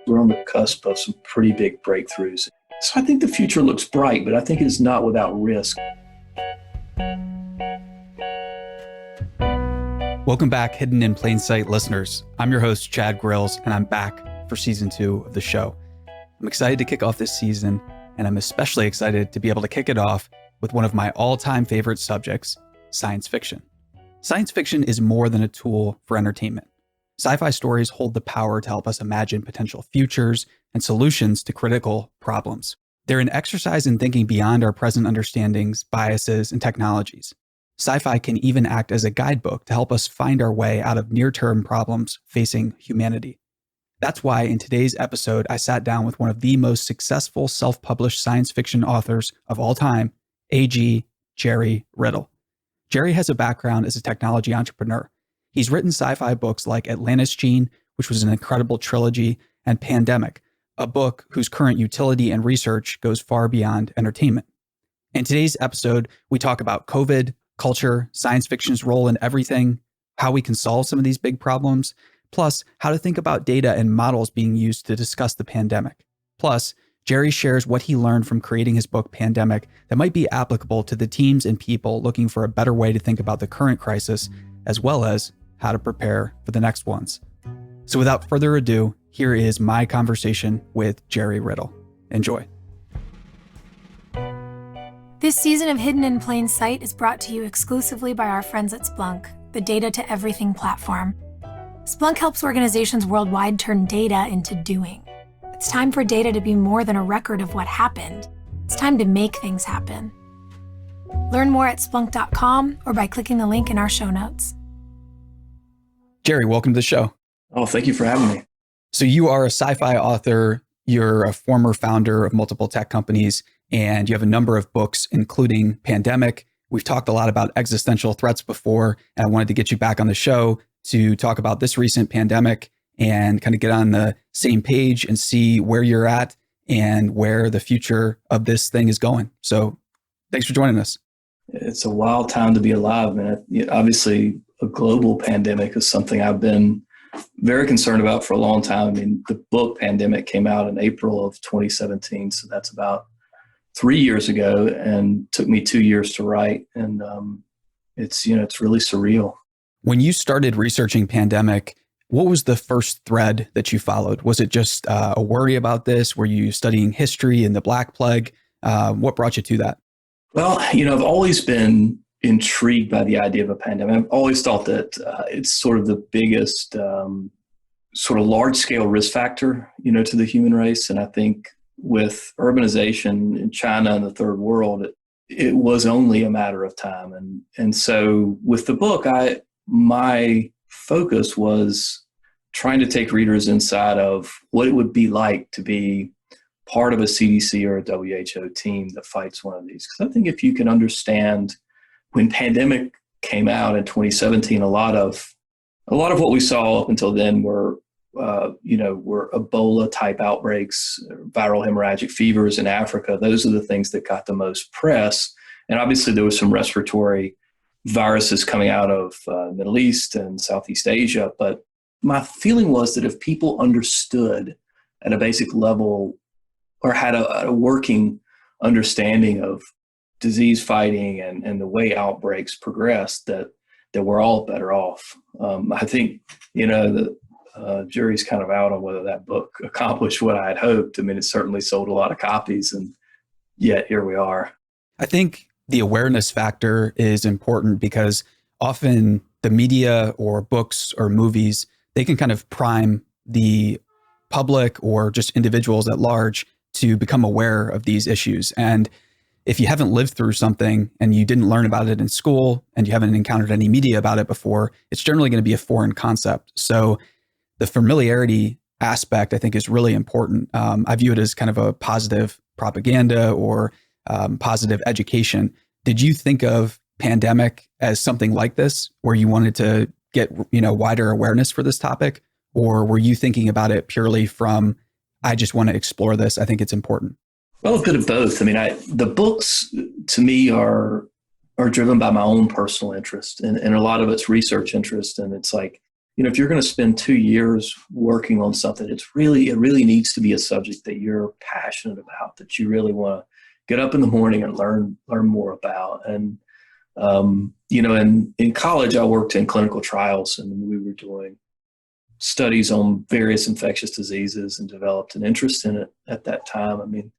We're on the cusp of some pretty big breakthroughs. So I think the future looks bright, but I think it is not without risk. Welcome back, Hidden in Plain Sight listeners. I'm your host, Chad Grills, and I'm back for season 2 of the show. I'm excited to kick off this season, and I'm especially excited to be able to kick it off with one of my all-time favorite subjects, science fiction. Science fiction is more than a tool for entertainment. Sci-fi stories hold the power to help us imagine potential futures and solutions to critical problems. They're an exercise in thinking beyond our present understandings, biases, and technologies. Sci-fi can even act as a guidebook to help us find our way out of near-term problems facing humanity. That's why in today's episode, I sat down with one of the most successful self-published science fiction authors of all time, A.G. Gerry Riddle. Gerry has a background as a technology entrepreneur. He's written sci-fi books like Atlantis Gene, which was an incredible trilogy, and Pandemic, a book whose current utility and research goes far beyond entertainment. In today's episode, we talk about COVID, culture, science fiction's role in everything, how we can solve some of these big problems, plus how to think about data and models being used to discuss the pandemic. Plus, Gerry shares what he learned from creating his book Pandemic that might be applicable to the teams and people looking for a better way to think about the current crisis, as well as how to prepare for the next ones. So without further ado, here is my conversation with Gerry Riddle. Enjoy. This season of Hidden in Plain Sight is brought to you exclusively by our friends at Splunk, the Data to Everything platform. Splunk helps organizations worldwide turn data into doing. It's time for data to be more than a record of what happened. It's time to make things happen. Learn more at Splunk.com or by clicking the link in our show notes. Gerry, welcome to the show. Oh, thank you for having me. So you are a sci-fi author, you're a former founder of multiple tech companies, and you have a number of books, including Pandemic. We've talked a lot about existential threats before, and I wanted to get you back on the show to talk about this recent pandemic and kind of get on the same page and see where you're at and where the future of this thing is going. So thanks for joining us. It's a wild time to be alive, man. Obviously, a global pandemic is something I've been very concerned about for a long time. I mean, the book Pandemic came out in April of 2017, so that's about 3 years ago, and took me 2 years to write. And it's really surreal. When you started researching Pandemic, what was the first thread that you followed? Was it just a worry about this? Were you studying history and the Black Plague? What brought you to that? Well, I've always been intrigued by the idea of a pandemic. I've always thought that it's sort of the biggest sort of large-scale risk factor, to the human race. And I think with urbanization in China and the third world, it was only a matter of time. And so with the book, my focus was trying to take readers inside of what it would be like to be part of a CDC or a WHO team that fights one of these. Because I think if you can understand when Pandemic came out in 2017, a lot of what we saw up until then were Ebola type outbreaks, viral hemorrhagic fevers in Africa. Those are the things that got the most press. And obviously there was some respiratory viruses coming out of Middle East and Southeast Asia. But my feeling was that if people understood at a basic level or had a working understanding of disease fighting and the way outbreaks progress, that we're all better off. I think, the jury's kind of out on whether that book accomplished what I had hoped. I mean, it certainly sold a lot of copies, and yet here we are. I think the awareness factor is important because often the media or books or movies, they can kind of prime the public or just individuals at large to become aware of these issues. And if you haven't lived through something and you didn't learn about it in school and you haven't encountered any media about it before, it's generally going to be a foreign concept. So the familiarity aspect, I think, is really important. I view it as kind of a positive propaganda or positive education. Did you think of Pandemic as something like this, where you wanted to get wider awareness for this topic? Or were you thinking about it purely from, I just want to explore this, I think it's important? Well, a bit of both. I mean, the books to me are driven by my own personal interest, and a lot of it's research interest. And it's like, if you're going to spend 2 years working on something, it really needs to be a subject that you're passionate about, that you really want to get up in the morning and learn more about. And, in college, I worked in clinical trials, and we were doing studies on various infectious diseases and developed an interest in it at that time. I mean,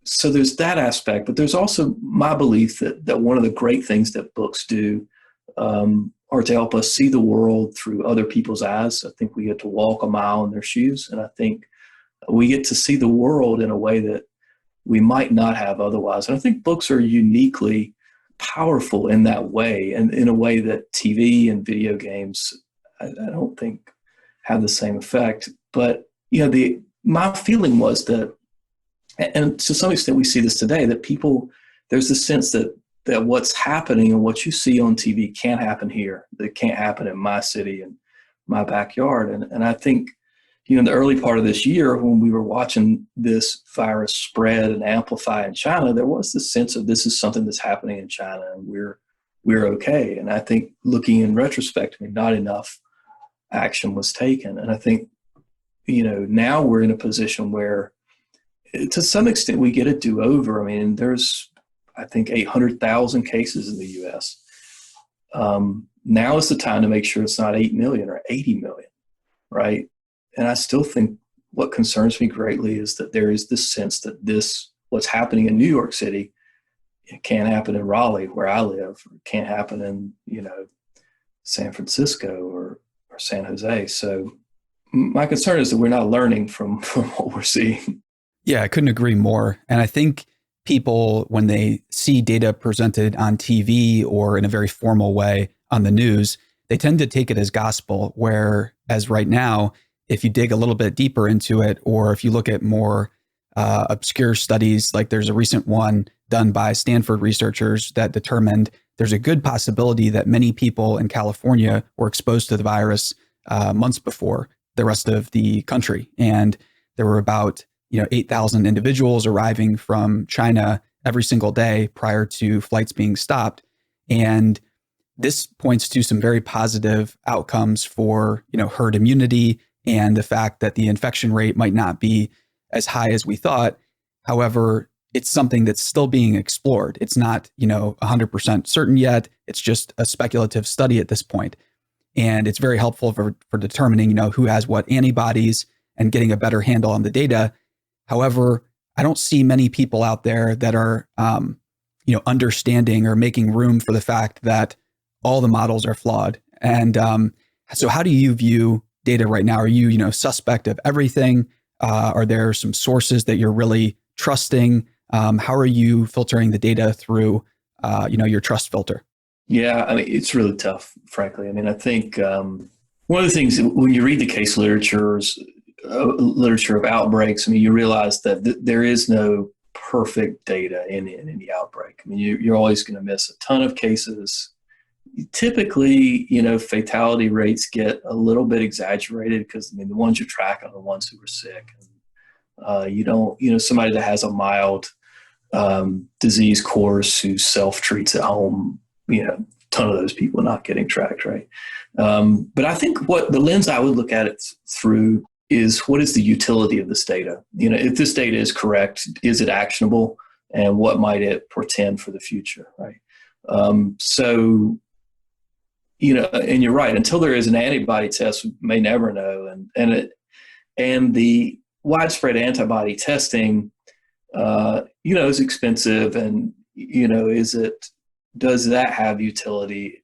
so there's that aspect, but there's also my belief that one of the great things that books do are to help us see the world through other people's eyes. I think we get to walk a mile in their shoes, and I think we get to see the world in a way that we might not have otherwise. And I think books are uniquely powerful in that way, and in a way that TV and video games, I don't think have the same effect. But my feeling was that, and to some extent we see this today, that there's this sense that what's happening and what you see on TV can't happen here. That can't happen in my city and my backyard. And I think, in the early part of this year, when we were watching this virus spread and amplify in China, there was this sense of this is something that's happening in China and we're okay. And I think looking in retrospect, not enough action was taken. And I think, now we're in a position where to some extent we get a do-over. I mean, there's, I think, 800,000 cases in the U.S. Now is the time to make sure it's not 8 million or 80 million, right? And I still think what concerns me greatly is that there is this sense that what's happening in New York City, it can't happen in Raleigh, where I live, or it can't happen in, San Francisco or San Jose. So my concern is that we're not learning from what we're seeing. Yeah, I couldn't agree more. And I think people, when they see data presented on TV or in a very formal way on the news, they tend to take it as gospel, whereas right now, if you dig a little bit deeper into it, or if you look at more obscure studies, like there's a recent one done by Stanford researchers that determined there's a good possibility that many people in California were exposed to the virus months before the rest of the country. And there were about 8,000 individuals arriving from China every single day prior to flights being stopped. And this points to some very positive outcomes for, herd immunity and the fact that the infection rate might not be as high as we thought. However, it's something that's still being explored. It's not, 100% certain yet. It's just a speculative study at this point. And it's very helpful for determining, who has what antibodies and getting a better handle on the data. However, I don't see many people out there that are, understanding or making room for the fact that all the models are flawed. And so how do you view data right now? Are you, suspect of everything? Are there some sources that you're really trusting? How are you filtering the data through, your trust filter? Yeah, I mean, it's really tough, frankly. I mean, I think one of the things when you read the case literature of outbreaks, I mean, you realize that there is no perfect data in any outbreak. I mean, you're always going to miss a ton of cases. Typically, fatality rates get a little bit exaggerated because, the ones you track are the ones who are sick. And, you don't, somebody that has a mild disease course who self-treats at home, a ton of those people not getting tracked, right? But I think what the lens I would look at it through is what is the utility of this data? If this data is correct, is it actionable? And what might it portend for the future, right? So, and you're right, until there is an antibody test, we may never know. And the widespread antibody testing, is expensive. And, does that have utility,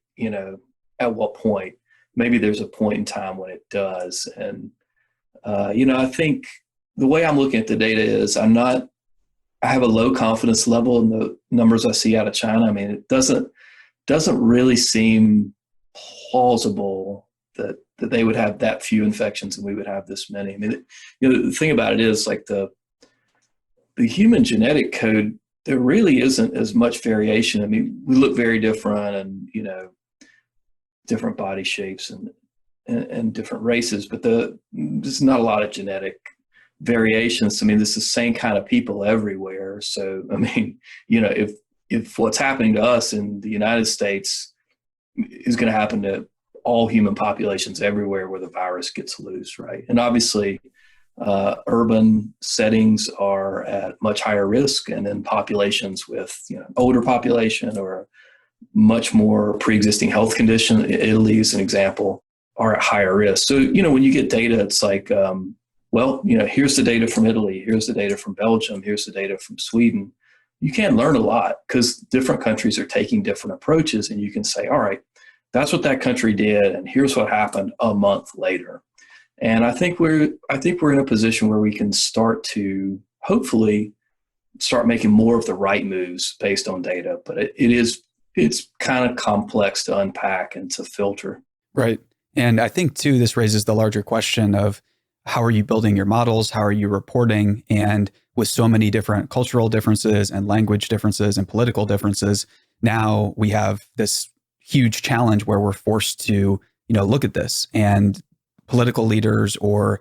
at what point? Maybe there's a point in time when it does. And, I think the way I'm looking at the data is I have a low confidence level in the numbers I see out of China. I mean, it doesn't really seem plausible that they would have that few infections and we would have this many. I mean, the thing about it is like the human genetic code, there really isn't as much variation. I mean, we look very different and, different body shapes and different races, but there's not a lot of genetic variations. I mean, this is the same kind of people everywhere. So, I mean, if what's happening to us in the United States is going to happen to all human populations everywhere where the virus gets loose, right? And obviously, urban settings are at much higher risk, and then populations with older population or much more pre-existing health condition, Italy is an example, are at higher risk. So when you get data, it's like, here's the data from Italy, here's the data from Belgium, here's the data from Sweden. You can learn a lot because different countries are taking different approaches, and you can say, all right, that's what that country did, and here's what happened a month later. And I think we're in a position where we can start to hopefully start making more of the right moves based on data. But it's kind of complex to unpack and to filter. Right. And I think too, this raises the larger question of how are you building your models? How are you reporting? And with so many different cultural differences and language differences and political differences, now we have this huge challenge where we're forced to, look at this, and political leaders or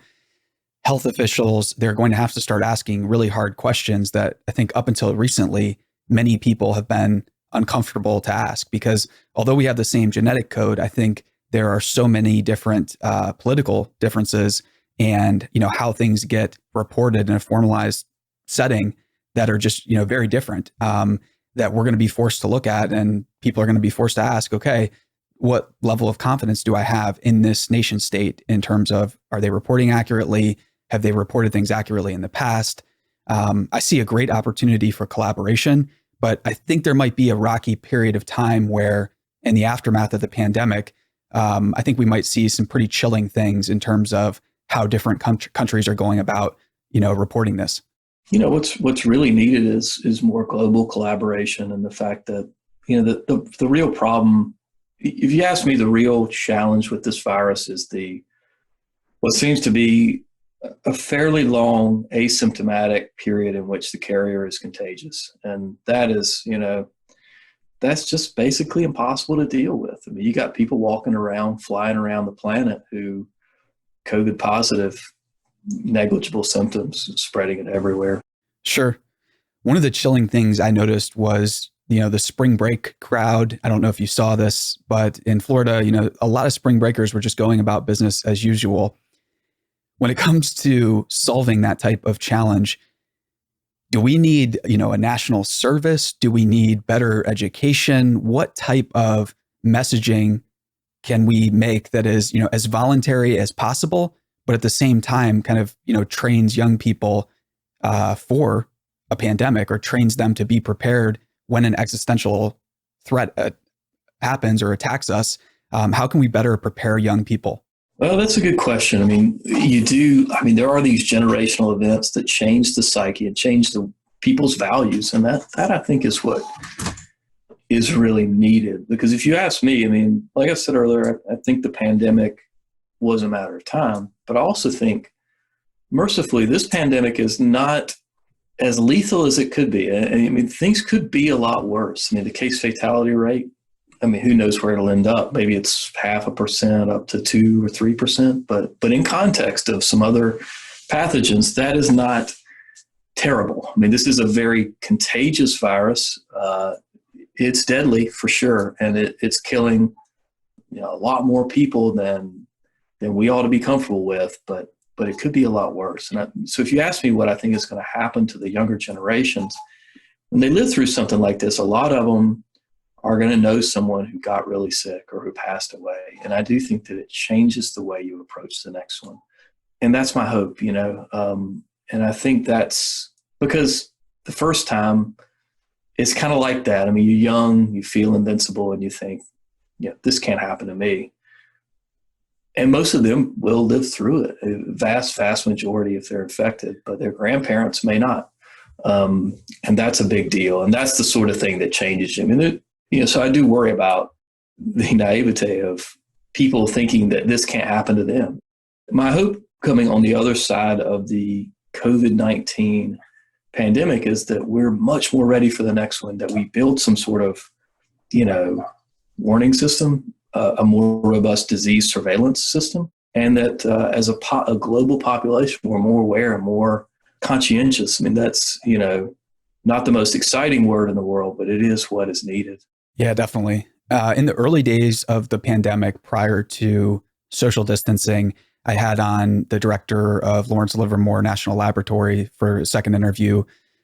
health officials, they're going to have to start asking really hard questions that I think up until recently, many people have been uncomfortable to ask, because although we have the same genetic code, I think there are so many different political differences and, how things get reported in a formalized setting that are just, very different, that we're going to be forced to look at, and people are going to be forced to ask, okay, what level of confidence do I have in this nation state in terms of, are they reporting accurately? Have they reported things accurately in the past? I see a great opportunity for collaboration, but I think there might be a rocky period of time where in the aftermath of the pandemic, I think we might see some pretty chilling things in terms of how different countries are going about, reporting this. What's really needed is more global collaboration, and the fact that, the real problem, if you ask me, the real challenge with this virus is what seems to be a fairly long asymptomatic period in which the carrier is contagious. And that is, that's just basically impossible to deal with. I mean, you got people walking around, flying around the planet who COVID positive, negligible symptoms, spreading it everywhere. Sure. One of the chilling things I noticed was, the spring break crowd. I don't know if you saw this, but in Florida, a lot of spring breakers were just going about business as usual. When it comes to solving that type of challenge, do we need, a national service? Do we need better education? What type of messaging can we make that is, as voluntary as possible, but at the same time kind of, trains young people for a pandemic, or trains them to be prepared when an existential threat happens or attacks us? How can we better prepare young people? Well, that's a good question. I mean, there are these generational events that change the psyche and change the people's values. And that I think is what is really needed. Because if you ask me, like I said earlier, I think the pandemic was a matter of time, but I also think, mercifully, this pandemic is not as lethal as it could be. Things could be a lot worse. The case fatality rate, who knows where it'll end up? Maybe it's 0.5% up to 2 or 3%. But in context of some other pathogens, that is not terrible. This is a very contagious virus. It's deadly for sure, and it's killing a lot more people than we ought to be comfortable with. But it could be a lot worse. And so if you ask me what I think is going to happen to the younger generations, when they live through something like this, a lot of them are going to know someone who got really sick or who passed away. And I do think that it changes the way you approach the next one. And that's my hope, and I think that's because the first time it's kind of like that. You're young, you feel invincible, and you think, this can't happen to me. And most of them will live through it, a vast majority if they're infected, but their grandparents may not. And that's a big deal. And that's the sort of thing that changes you. So I do worry about the naivete of people thinking that this can't happen to them. My hope coming on the other side of the COVID-19 pandemic is that we're much more ready for the next one, that we build some sort of, warning system, a more robust disease surveillance system, and that as a global population, we're more aware and more conscientious. That's, not the most exciting word in the world, but it is what is needed. Yeah, definitely. In the early days of the pandemic, prior to social distancing, I had on the director of Lawrence Livermore National Laboratory for a second interview,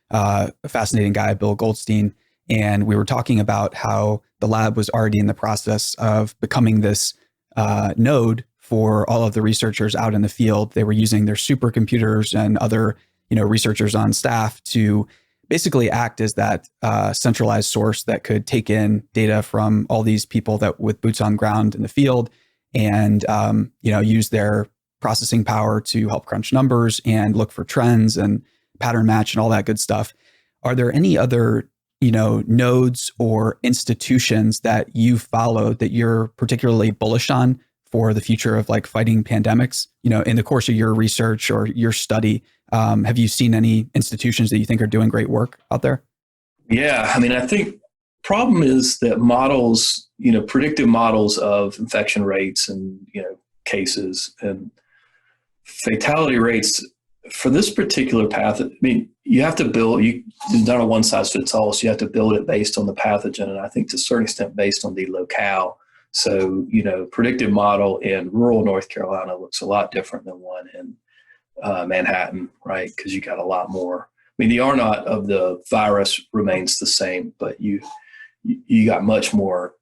a fascinating guy, Bill Goldstein. And we were talking about how the lab was already in the process of becoming this node for all of the researchers out in the field. They were using their supercomputers and other, researchers on staff to basically act as that centralized source that could take in data from all these people that with boots on ground in the field and, use their processing power to help crunch numbers and look for trends and pattern match and all that good stuff. Are there any other, nodes or institutions that you followed that you're particularly bullish on for the future of like fighting pandemics? In the course of your research or your study, have you seen any institutions that you think are doing great work out there? Yeah, I think problem is that models, predictive models of infection rates and, cases and fatality rates for this particular path, you have to build, it's not a one size fits all, so you have to build it based on the pathogen. And I think to a certain extent based on the locale. So, predictive model in rural North Carolina looks a lot different than one in Manhattan, right? Because you got a lot more. The R naught of the virus remains the same, but you got much more,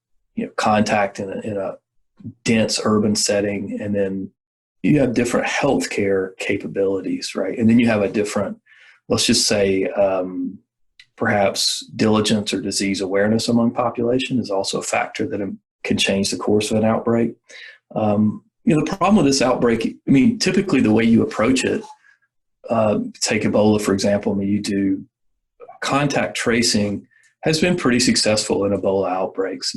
contact in a dense urban setting, and then you have different healthcare capabilities, right? And then you have a different, let's just say, perhaps diligence or disease awareness among population is also a factor that can change the course of an outbreak. The problem with this outbreak, typically the way you approach it, take Ebola, for example, you do contact tracing has been pretty successful in Ebola outbreaks.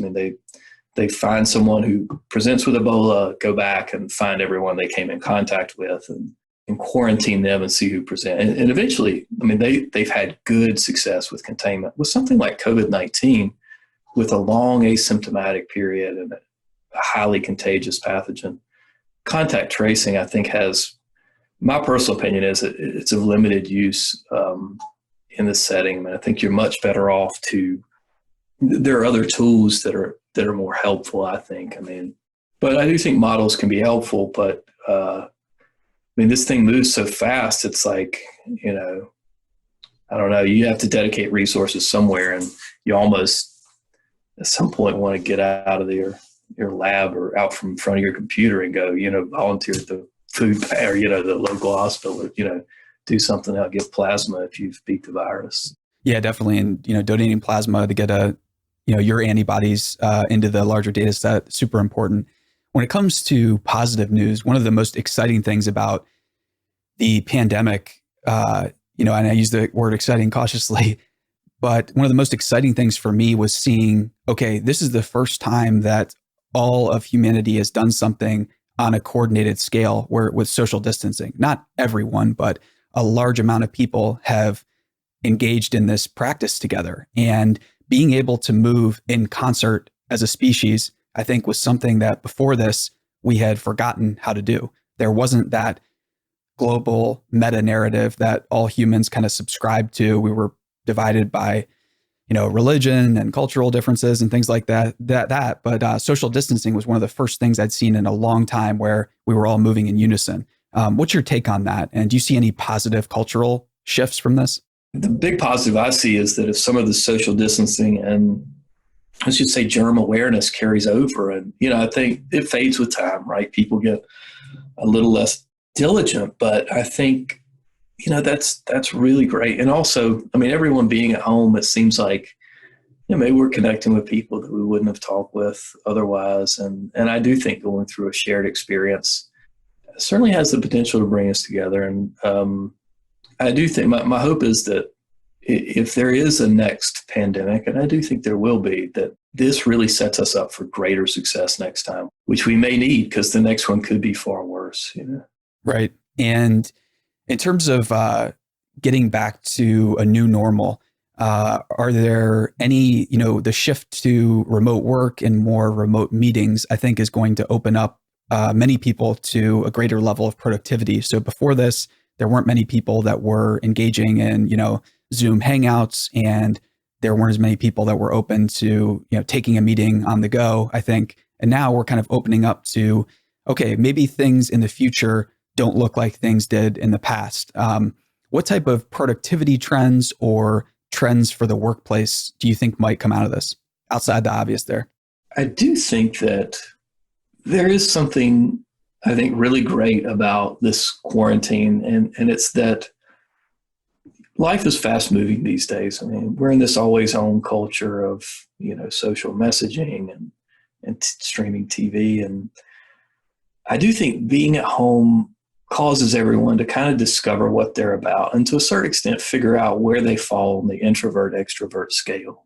They find someone who presents with Ebola, go back and find everyone they came in contact with and quarantine them and see who present. And eventually, they've had good success with containment. With something like COVID-19, with a long asymptomatic period and a highly contagious pathogen, contact tracing, I think, has, my personal opinion is it's of limited use in this setting. I think you're much better off there are other tools that are more helpful, I think. But I do think models can be helpful, but this thing moves so fast. It's like, I don't know, you have to dedicate resources somewhere, and you almost at some point want to get out of your lab or out from in front of your computer and go, volunteer at the food or, the local hospital, or, do something to give plasma if you've beat the virus. Yeah, definitely. And, donating plasma to get your antibodies into the larger data set, super important. When it comes to positive news, one of the most exciting things about the pandemic, and I use the word exciting cautiously, but one of the most exciting things for me was seeing, okay, this is the first time that all of humanity has done something on a coordinated scale where with social distancing. Not everyone, but a large amount of people have engaged in this practice together. And being able to move in concert as a species, I think, was something that before this, we had forgotten how to do. There wasn't that global meta narrative that all humans kind of subscribed to. We were divided by, religion and cultural differences and things like that. But social distancing was one of the first things I'd seen in a long time where we were all moving in unison. What's your take on that? And do you see any positive cultural shifts from this? The big positive I see is that if some of the social distancing and, let's just say, germ awareness carries over, and, I think it fades with time, right? People get a little less diligent, but I think, that's really great. And also, everyone being at home, it seems like, maybe we're connecting with people that we wouldn't have talked with otherwise. And I do think going through a shared experience certainly has the potential to bring us together. And I do think my hope is that if there is a next pandemic, and I do think there will be, that this really sets us up for greater success next time, which we may need because the next one could be far worse. Right. And in terms of getting back to a new normal, are there any, the shift to remote work and more remote meetings, I think, is going to open up many people to a greater level of productivity. So before this, there weren't many people that were engaging in, Zoom Hangouts and, there weren't as many people that were open to, taking a meeting on the go, I think. And now we're kind of opening up to, okay, maybe things in the future don't look like things did in the past. What type of productivity trends or trends for the workplace do you think might come out of this outside the obvious there? I do think that there is something, I think, really great about this quarantine, and it's that life is fast moving these days. I mean, we're in this always on culture of, social messaging and streaming TV. And I do think being at home causes everyone to kind of discover what they're about and to a certain extent figure out where they fall on the introvert extrovert scale.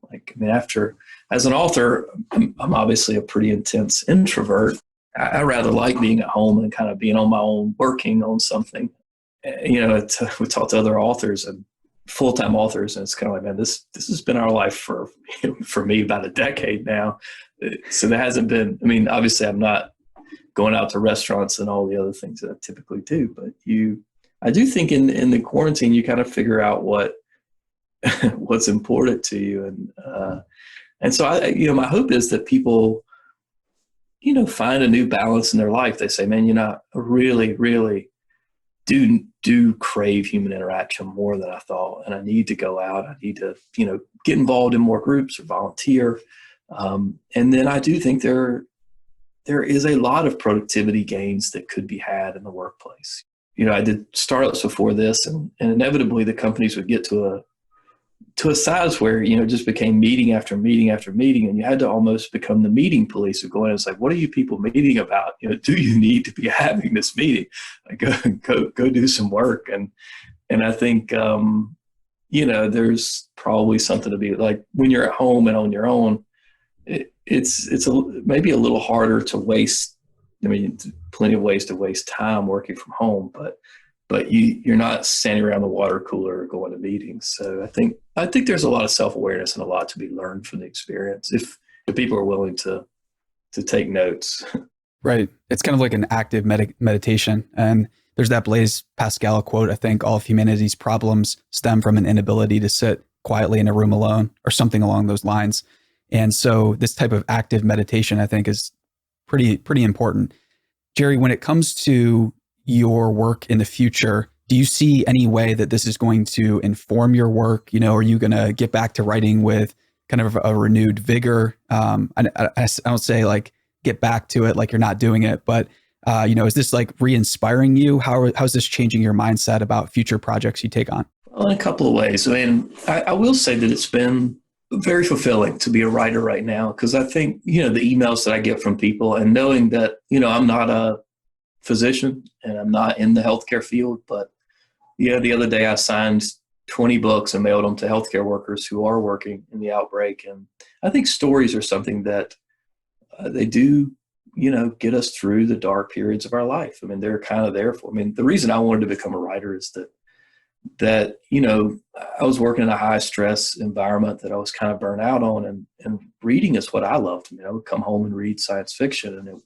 As an author, I'm obviously a pretty intense introvert. I rather like being at home and kind of being on my own, working on something. We talk to other authors and full-time authors, and it's kind of like, man, this has been our life for me about a decade now. So there hasn't been, obviously I'm not going out to restaurants and all the other things that I typically do, but I do think in the quarantine, you kind of figure out what's important to you. And so my hope is that people, find a new balance in their life. They say, man, I really, really do crave human interaction more than I thought. And I need to go out. I need to, get involved in more groups or volunteer. And then I do think there is a lot of productivity gains that could be had in the workplace. I did startups before this, and inevitably the companies would get to a size where, it just became meeting after meeting after meeting, and you had to almost become the meeting police of going, it's like, what are you people meeting about? Do you need to be having this meeting? Like, go do some work. And I think, there's probably something to be like when you're at home and on your own, it's maybe a little harder to waste. Plenty of ways to waste time working from home, but you're not standing around the water cooler or going to meetings. So I think there's a lot of self-awareness and a lot to be learned from the experience if people are willing to take notes. Right. It's kind of like an active meditation. And there's that Blaise Pascal quote, I think, all of humanity's problems stem from an inability to sit quietly in a room alone, or something along those lines. And so this type of active meditation, I think, is pretty important. Gerry, when it comes to your work in the future, do you see any way that this is going to inform your work? Are you going to get back to writing with kind of a renewed vigor? I don't say like get back to it like you're not doing it, but is this like re-inspiring you? How's this changing your mindset about future projects you take on? Well, in a couple of ways. I will say that it's been very fulfilling to be a writer right now, because I think, the emails that I get from people and knowing that, I'm not a physician and I'm not in the healthcare field, but the other day I signed 20 books and mailed them to healthcare workers who are working in the outbreak. And I think stories are something that they do, get us through the dark periods of our life. They're kind of there for, the reason I wanted to become a writer is that I was working in a high stress environment that I was kind of burnt out on, and reading is what I loved. I would come home and read science fiction, and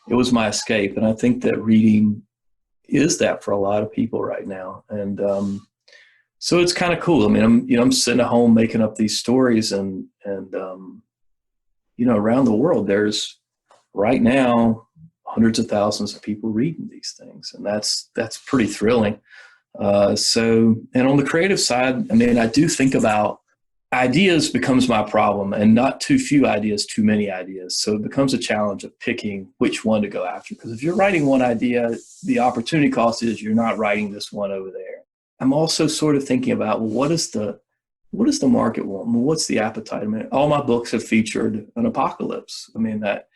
it was my escape. And I think that reading is that for a lot of people right now. And so it's kind of cool. I'm sitting at home making up these stories, and around the world, there's right now hundreds of thousands of people reading these things, and that's pretty thrilling. And on the creative side, I do think about ideas becomes my problem, and not too few ideas, too many ideas. So it becomes a challenge of picking which one to go after. Because if you're writing one idea, the opportunity cost is you're not writing this one over there. I'm also sort of thinking about, well, what does the market want? Well, what's the appetite? All my books have featured an apocalypse. That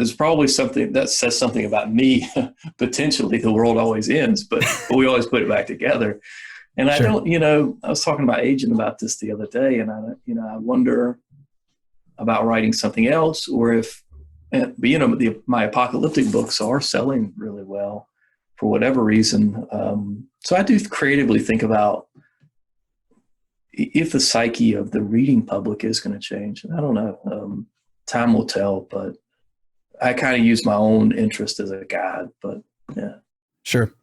is probably something that says something about me. Potentially the world always ends, but we always put it back together. And I don't, I was talking to my agent about this the other day, and I wonder about writing something else, or if, my apocalyptic books are selling really well for whatever reason. So I do creatively think about if the psyche of the reading public is going to change. And I don't know, time will tell, but I kind of use my own interest as a guide, but yeah. Sure.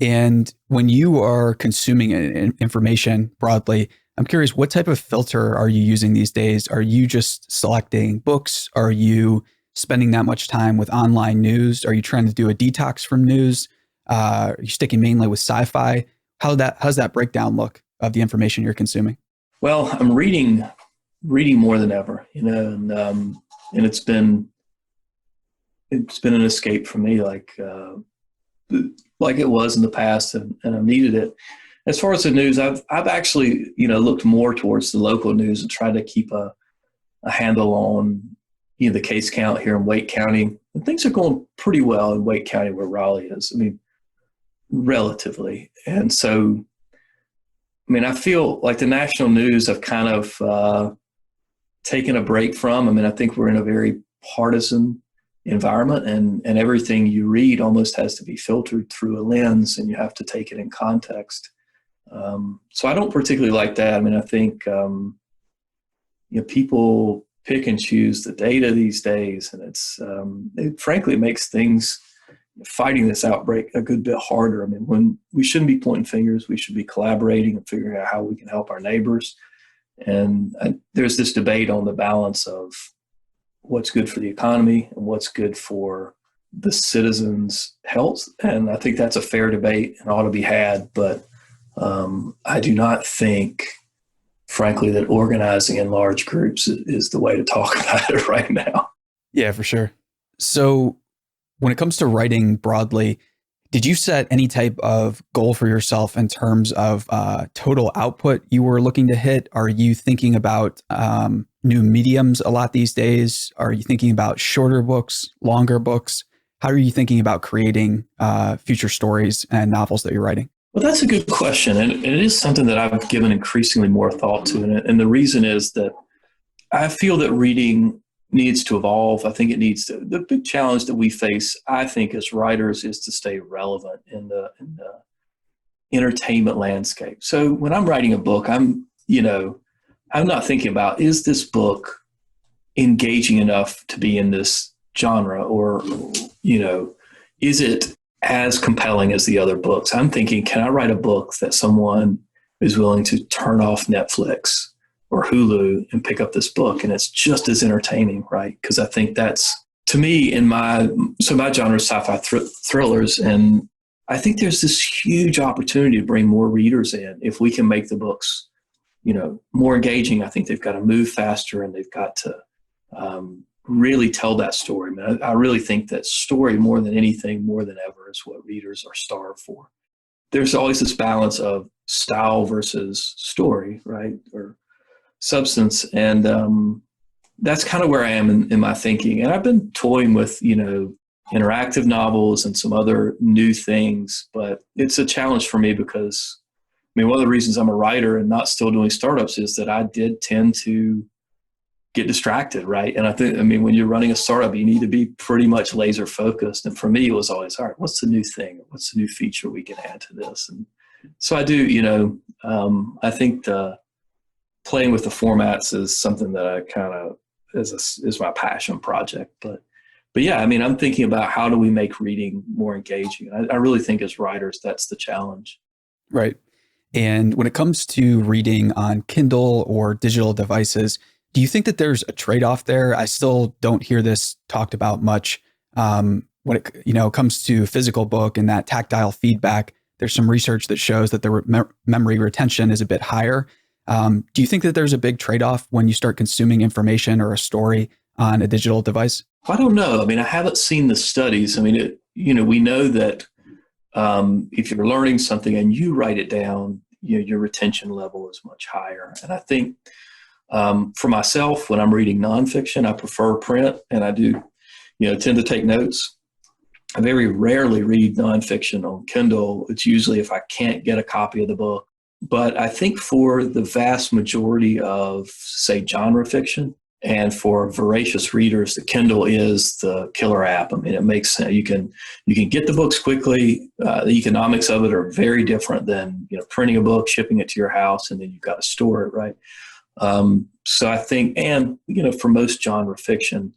And when you are consuming information broadly, I'm curious, what type of filter are you using these days? Are you just selecting books? Are you spending that much time with online news? Are you trying to do a detox from news? Are you sticking mainly with sci-fi? How's that breakdown look of the information you're consuming? Well, I'm reading more than ever, and it's been an escape for me, like it was in the past, and I needed it. As far as the news, I've actually looked more towards the local news and tried to keep a handle on the case count here in Wake County. And things are going pretty well in Wake County where Raleigh is. I mean, relatively. And so, I feel like the national news I've kind of taken a break from. I think we're in a very partisan environment, and everything you read almost has to be filtered through a lens, and you have to take it in context. So I don't particularly like that. I think people pick and choose the data these days, and it frankly makes things, fighting this outbreak, a good bit harder. When we shouldn't be pointing fingers, we should be collaborating and figuring out how we can help our neighbors. And there's this debate on the balance of what's good for the economy and what's good for the citizens' health. And I think that's a fair debate and ought to be had. But I do not think, frankly, that organizing in large groups is the way to talk about it right now. Yeah, for sure. So when it comes to writing broadly, did you set any type of goal for yourself in terms of total output you were looking to hit? Are you thinking about new mediums a lot these days? Are you thinking about shorter books, longer books? How are you thinking about creating future stories and novels that you're writing? Well, that's a good question. And it is something that I've given increasingly more thought to. And the reason is that I feel that reading needs to evolve. I think it needs to. The big challenge that we face, I think, as writers, is to stay relevant in the entertainment landscape. So when I'm writing a book, I'm not thinking about, is this book engaging enough to be in this genre, or is it as compelling as the other books? I'm thinking, can I write a book that someone is willing to turn off Netflix or Hulu and pick up this book, and it's just as entertaining, right? Because I think that's, to me, my genre is sci-fi thrillers, and I think there's this huge opportunity to bring more readers in if we can make the books, more engaging. I think they've got to move faster, and they've got to really tell that story. I really think that story, more than anything, more than ever, is what readers are starved for. There's always this balance of style versus story, right? Or substance. And that's kind of where I am in my thinking. And I've been toying with, interactive novels and some other new things, but it's a challenge for me because, one of the reasons I'm a writer and not still doing startups is that I did tend to get distracted, right? And I think, when you're running a startup, you need to be pretty much laser focused. And for me, it was always, all right, what's the new thing? What's the new feature we can add to this? And so I do, I think playing with the formats is something that I kind of is my passion project. But yeah, I'm thinking about how do we make reading more engaging? I really think as writers, that's the challenge. Right. And when it comes to reading on Kindle or digital devices, do you think that there's a trade-off there? I still don't hear this talked about much. When it comes to physical book and that tactile feedback, there's some research that shows that the memory retention is a bit higher. Do you think that there's a big trade-off when you start consuming information or a story on a digital device? I don't know. I haven't seen the studies. We know that if you're learning something and you write it down, your retention level is much higher. And I think for myself, when I'm reading nonfiction, I prefer print, and I do, tend to take notes. I very rarely read nonfiction on Kindle. It's usually if I can't get a copy of the book. But I think for the vast majority of, say, genre fiction, and for voracious readers, the Kindle is the killer app. It makes sense. You can get the books quickly. The economics of it are very different than printing a book, shipping it to your house, and then you've got to store it, right? So I think, and for most genre fiction,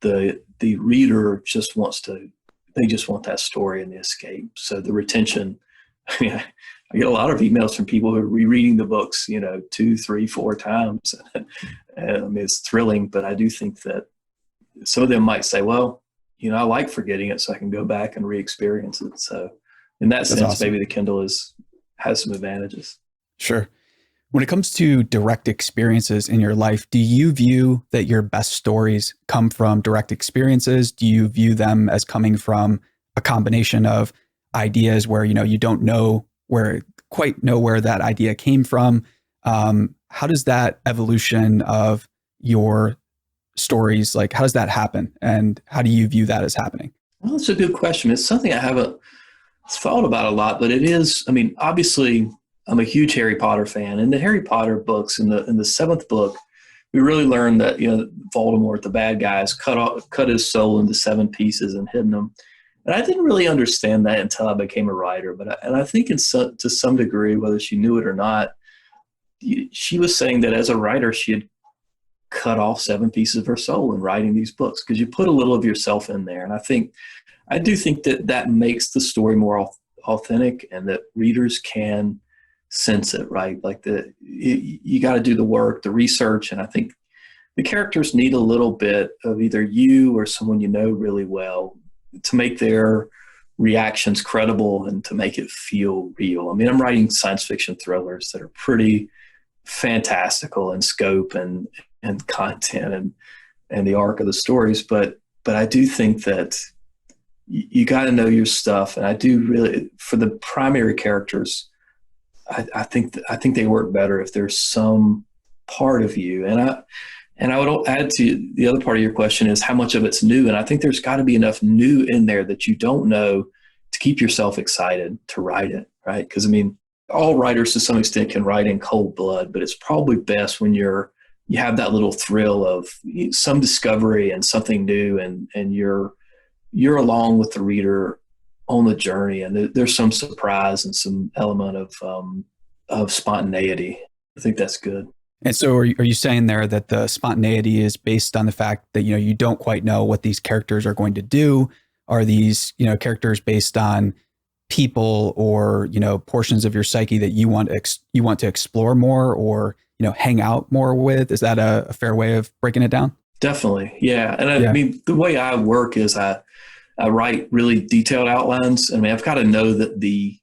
the reader just wants that story and the escape. So the retention, I get a lot of emails from people who are rereading the books, 2, 3, 4 times. And I mean, it's thrilling, but I do think that some of them might say, well, I like forgetting it so I can go back and re-experience it. So in that sense, awesome. maybe the Kindle has some advantages. Sure. When it comes to direct experiences in your life, do you view that your best stories come from direct experiences? Do you view them as coming from a combination of ideas where, you don't quite know where that idea came from? How does that evolution of your stories, how does that happen? And how do you view that as happening? Well, it's a good question. It's something I haven't thought about a lot, but it is, obviously I'm a huge Harry Potter fan. In the Harry Potter books, in the 7th book, we really learned that, Voldemort, the bad guys, cut his soul into 7 pieces and hidden them. And I didn't really understand that until I became a writer. But I think to some degree, whether she knew it or not, she was saying that as a writer, she had cut off 7 pieces of her soul in writing these books, because you put a little of yourself in there. And I do think that makes the story more authentic, and that readers can sense it, right? You got to do the work, the research. And I think the characters need a little bit of either you or someone really well to make their reactions credible and to make it feel real. I'm writing science fiction thrillers that are pretty fantastical in scope and content and the arc of the stories. But I do think that you got to know your stuff. And I do really, for the primary characters, I think they work better if there's some part of you. And I would add to the other part of your question is how much of it's new. And I think there's got to be enough new in there that you don't know to keep yourself excited to write it, right? Because all writers to some extent can write in cold blood, but it's probably best when you have that little thrill of some discovery and something new, and you're along with the reader on the journey, and there's some surprise and some element of spontaneity. I think that's good. And so are you saying there that the spontaneity is based on the fact that, you don't quite know what these characters are going to do? Are these, characters based on people or, portions of your psyche that you want to explore more or, hang out more with? Is that a fair way of breaking it down? Definitely. Yeah. And the way I work is I write really detailed outlines. I've got to know that the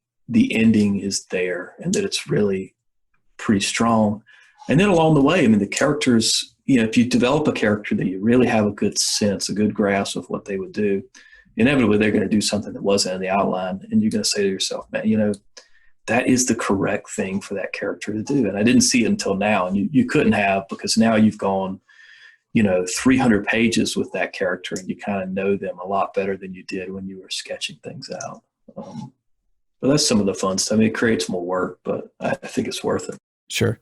ending is there and that it's really pretty strong. And then along the way, the characters, if you develop a character that you really have a good sense, a good grasp of what they would do, inevitably they're going to do something that wasn't in the outline. And you're going to say to yourself, man, that is the correct thing for that character to do. And I didn't see it until now. And you couldn't have, because now you've gone, 300 pages with that character, and you kind of know them a lot better than you did when you were sketching things out. But that's some of the fun stuff. It creates more work, but I think it's worth it. Sure.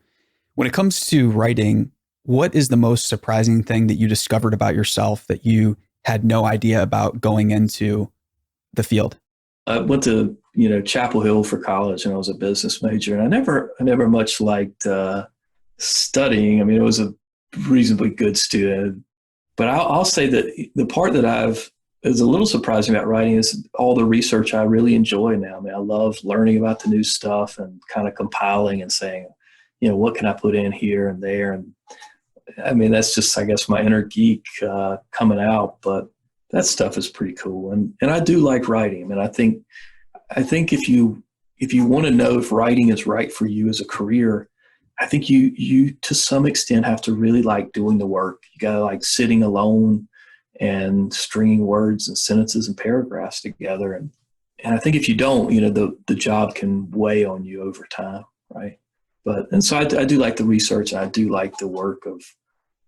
When it comes to writing, what is the most surprising thing that you discovered about yourself that you had no idea about going into the field? I went to, Chapel Hill for college, and I was a business major, and I never much liked studying. I was a reasonably good student, but I'll say that the part that is a little surprising about writing is all the research I really enjoy now. I love learning about the new stuff and kind of compiling and saying, what can I put in here and there? And that's just, I guess, my inner geek coming out, but that stuff is pretty cool. And I do like writing. I think if you want to know if writing is right for you as a career, I think you to some extent have to really like doing the work. You got to like sitting alone and stringing words and sentences and paragraphs together. And I think if you don't, the job can weigh on you over time, right? So I do like the research, and I do like the work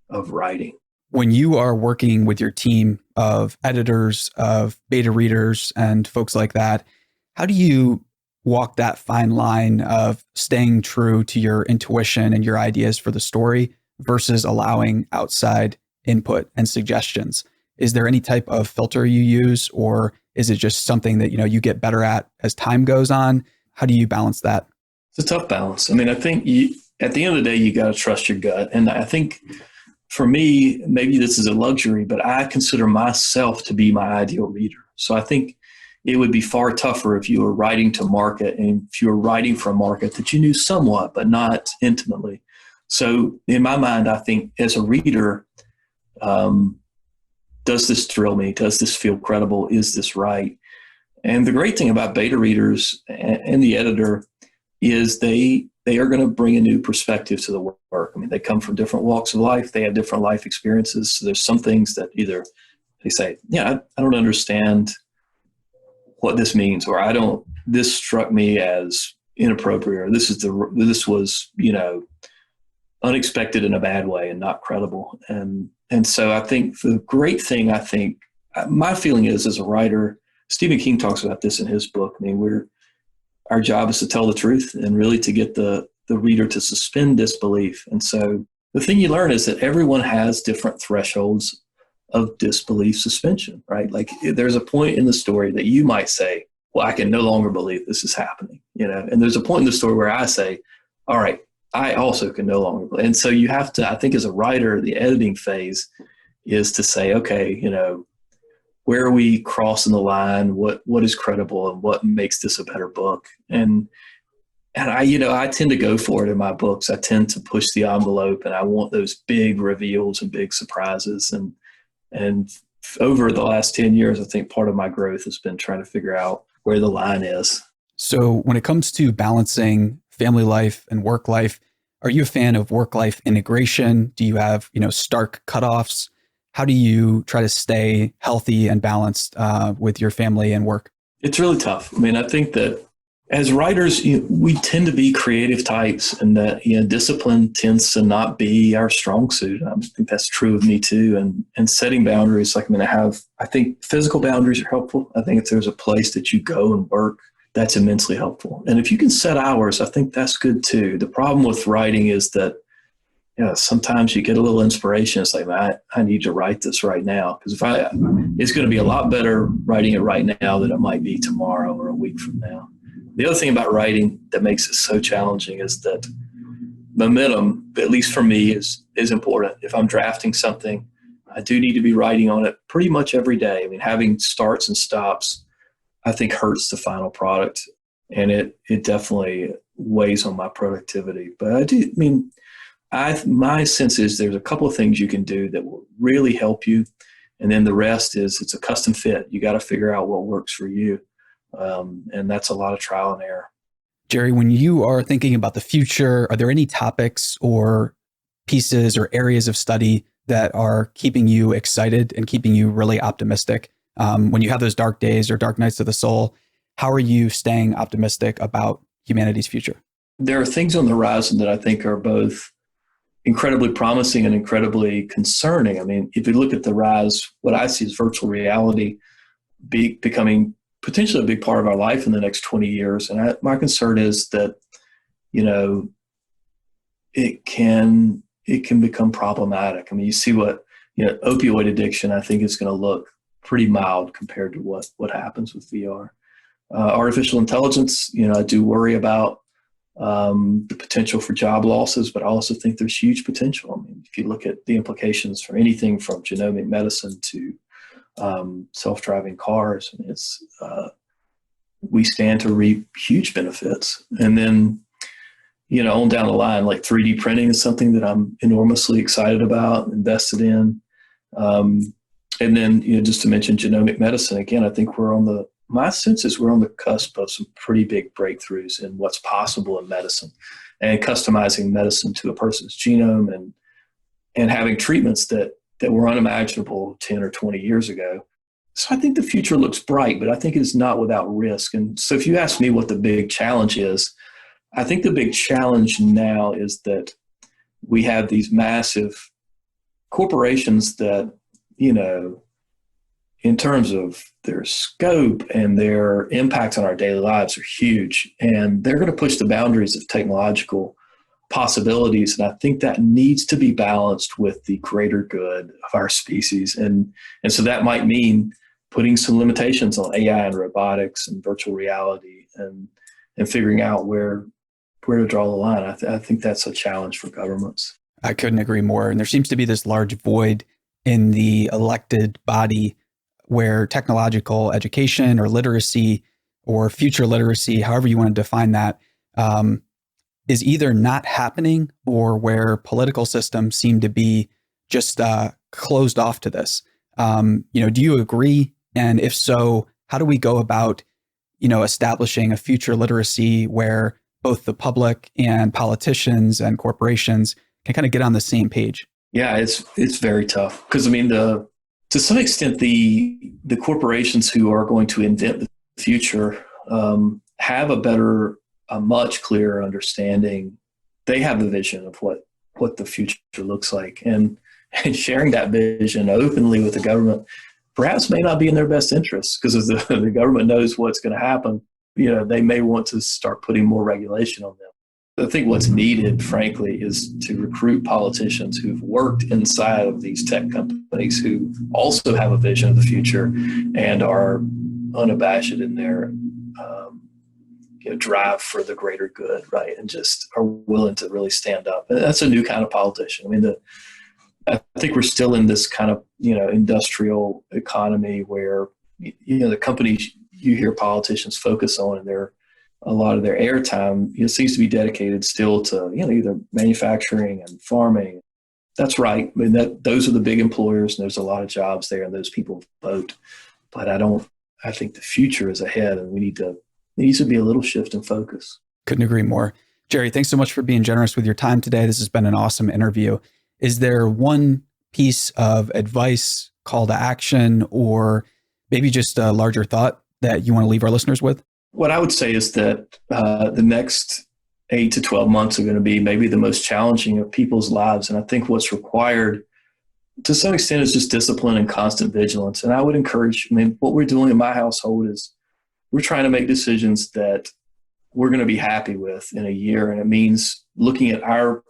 of writing. When you are working with your team of editors, of beta readers, and folks like that, how do you walk that fine line of staying true to your intuition and your ideas for the story versus allowing outside input and suggestions? Is there any type of filter you use, or is it just something that, you get better at as time goes on? How do you balance that? It's a tough balance. I think at the end of the day, you got to trust your gut. And I think for me, maybe this is a luxury, but I consider myself to be my ideal reader. So I think it would be far tougher if you were writing to market and if you were writing for a market that you knew somewhat, but not intimately. So in my mind, I think as a reader, does this thrill me? Does this feel credible? Is this right? And the great thing about beta readers and the editor is they are going to bring a new perspective to the work. I mean, they come from different walks of life. They have different life experiences. So there's some things that either they say, yeah, I don't understand what this means, or this struck me as inappropriate, or this was, unexpected in a bad way and not credible. And so I think the great thing, my feeling is as a writer, Stephen King talks about this in his book. I mean, our job is to tell the truth and really to get the reader to suspend disbelief. And so the thing you learn is that everyone has different thresholds of disbelief suspension, right? Like there's a point in the story that you might say, well, I can no longer believe this is happening, and there's a point in the story where I say, all right, I also can no longer believe. And so you have to, I think as a writer, the editing phase is to say, okay, where are we crossing the line? What is credible and what makes this a better book? And I tend to go for it in my books. I tend to push the envelope and I want those big reveals and big surprises. And over the last 10 years, I think part of my growth has been trying to figure out where the line is. So when it comes to balancing family life and work life, are you a fan of work-life integration? Do you have, stark cutoffs? How do you try to stay healthy and balanced with your family and work? It's really tough. I mean, I think that as writers, we tend to be creative types, and that discipline tends to not be our strong suit. I think that's true of me too. And setting boundaries, I think physical boundaries are helpful. I think if there's a place that you go and work, that's immensely helpful. And if you can set hours, I think that's good too. The problem with writing is that sometimes you get a little inspiration. It's like, I need to write this right now, because it's going to be a lot better writing it right now than it might be tomorrow or a week from now. The other thing about writing that makes it so challenging is that momentum, at least for me, is important. If I'm drafting something, I do need to be writing on it pretty much every day. I mean, having starts and stops, I think, hurts the final product, and it definitely weighs on my productivity. But my sense is there's a couple of things you can do that will really help you, and then the rest is it's a custom fit. You got to figure out what works for you, and that's a lot of trial and error. Gerry, when you are thinking about the future, are there any topics or pieces or areas of study that are keeping you excited and keeping you really optimistic? When you have those dark days or dark nights of the soul, how are you staying optimistic about humanity's future? There are things on the horizon that I think are both incredibly promising and incredibly concerning. I mean, if you look at the rise, what I see is virtual reality becoming potentially a big part of our life in the next 20 years. And my concern is that, it can become problematic. I mean, you see what, opioid addiction, I think, is going to look pretty mild compared to what happens with VR. Artificial intelligence, I do worry about the potential for job losses, but I also think there's huge potential. I mean, if you look at the implications for anything from genomic medicine to self-driving cars, we stand to reap huge benefits. And then, on down the line, like 3D printing is something that I'm enormously excited about, invested in. And then, just to mention genomic medicine, again, I think my sense is we're on the cusp of some pretty big breakthroughs in what's possible in medicine, and customizing medicine to a person's genome and having treatments that were unimaginable 10 or 20 years ago. So I think the future looks bright, but I think it's not without risk. And so if you ask me what the big challenge is, I think the big challenge now is that we have these massive corporations that, in terms of their scope and their impact on our daily lives, are huge. And they're going to push the boundaries of technological possibilities. And I think that needs to be balanced with the greater good of our species. And so that might mean putting some limitations on AI and robotics and virtual reality and figuring out where to draw the line. I think that's a challenge for governments. I couldn't agree more. And there seems to be this large void in the elected body where technological education or literacy or future literacy, however you want to define that, is either not happening or where political systems seem to be just closed off to this. Do you agree? And if so, how do we go about, establishing a future literacy where both the public and politicians and corporations can kind of get on the same page? Yeah, it's very tough because to some extent the corporations who are going to invent the future have a much clearer understanding. They have a vision of what the future looks like, and sharing that vision openly with the government perhaps may not be in their best interest, because if the government knows what's going to happen, they may want to start putting more regulation on them. I think what's needed, frankly, is to recruit politicians who've worked inside of these tech companies who also have a vision of the future and are unabashed in their drive for the greater good, right? And just are willing to really stand up. And that's a new kind of politician. I think we're still in this kind of, industrial economy where, the companies you hear politicians focus on, and a lot of their airtime, seems to be dedicated still to, either manufacturing and farming. That's right. Those are the big employers, and there's a lot of jobs there, and those people vote. But I think the future is ahead, and there needs to be a little shift in focus. Couldn't agree more. Gerry, thanks so much for being generous with your time today. This has been an awesome interview. Is there one piece of advice, call to action, or maybe just a larger thought that you want to leave our listeners with? What I would say is that the next 8 to 12 months are going to be maybe the most challenging of people's lives. And I think what's required to some extent is just discipline and constant vigilance. And I would encourage, what we're doing in my household is we're trying to make decisions that we're going to be happy with in a year. And it means looking at our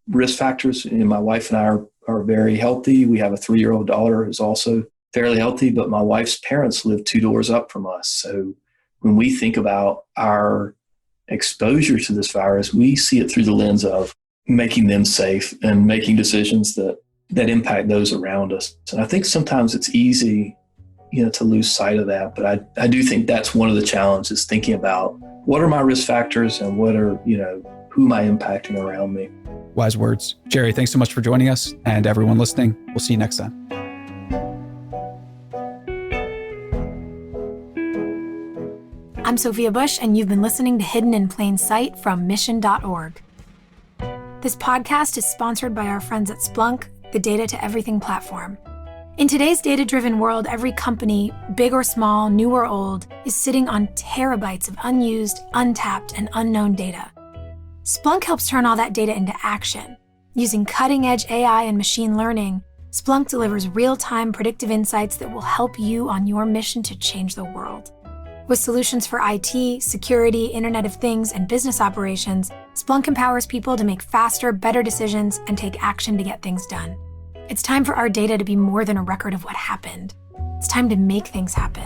risk factors. And my wife and I are very healthy. We have a 3-year-old daughter who's also fairly healthy, but my wife's parents live 2 doors up from us. So when we think about our exposure to this virus, we see it through the lens of making them safe and making decisions that impact those around us. And I think sometimes it's easy, to lose sight of that. But I do think that's one of the challenges, thinking about what are my risk factors and what are, who am I impacting around me? Wise words. Gerry, thanks so much for joining us. And everyone listening, we'll see you next time. I'm Sophia Bush, and you've been listening to Hidden in Plain Sight from Mission.org. This podcast is sponsored by our friends at Splunk, the Data to Everything platform. In today's data-driven world, every company, big or small, new or old, is sitting on terabytes of unused, untapped, and unknown data. Splunk helps turn all that data into action. Using cutting-edge AI and machine learning, Splunk delivers real-time predictive insights that will help you on your mission to change the world. With solutions for IT, security, Internet of Things, and business operations, Splunk empowers people to make faster, better decisions and take action to get things done. It's time for our data to be more than a record of what happened. It's time to make things happen.